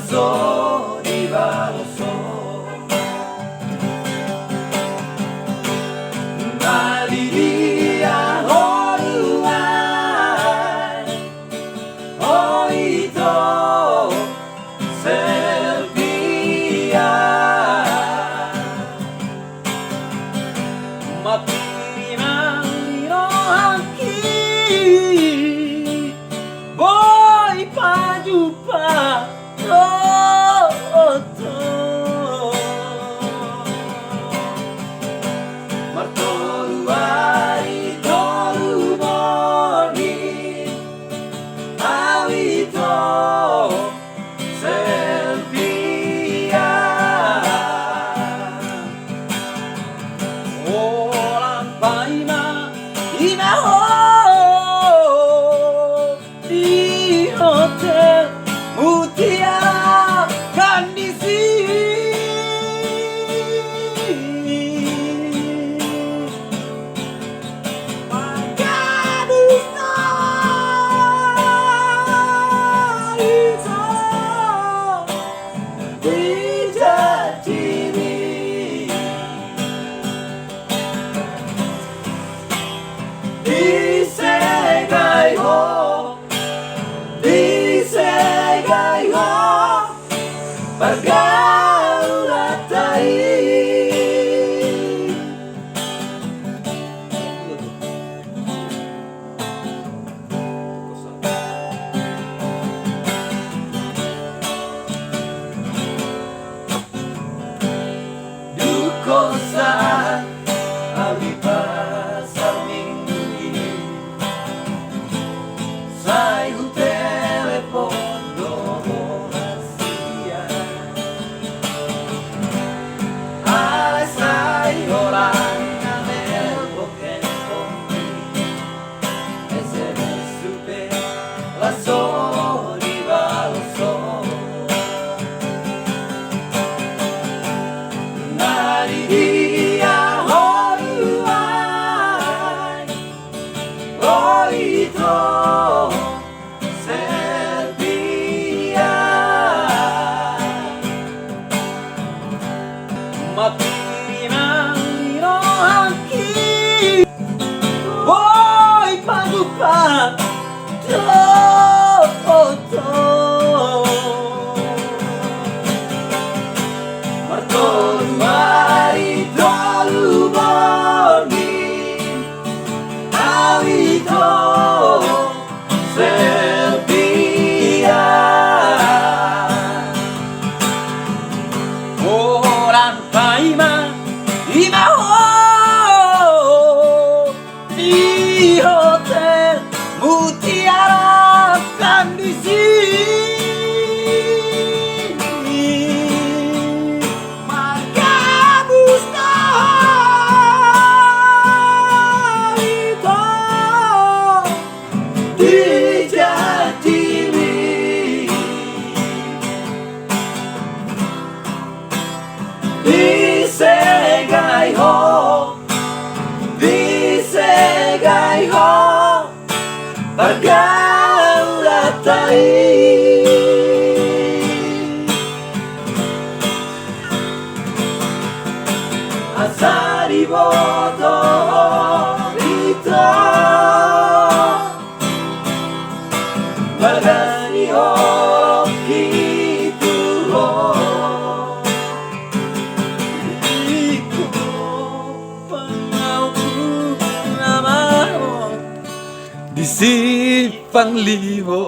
sollibaloso Mariria horuai Oito Selvia Matimang haki Boy pajupa Roto Martoluari tolu moni Awito Selvia Orang paima ina ho di hotel Mutiara kan di sini Kosa hari pasar minggu ini Sai o telepon do rahasia Ai sai orang nelpon kopi SMS supe la sollibaloso Dia horuai Oito Selvia Matimang haki Boy paduka Toto Martoluari tolu moni Awito Selvia Orang paima ima ho di hotel Mutiara kan di sini Disegai ho pergaulatai Asari boto rito Margani ho kitu ho Di si panglibo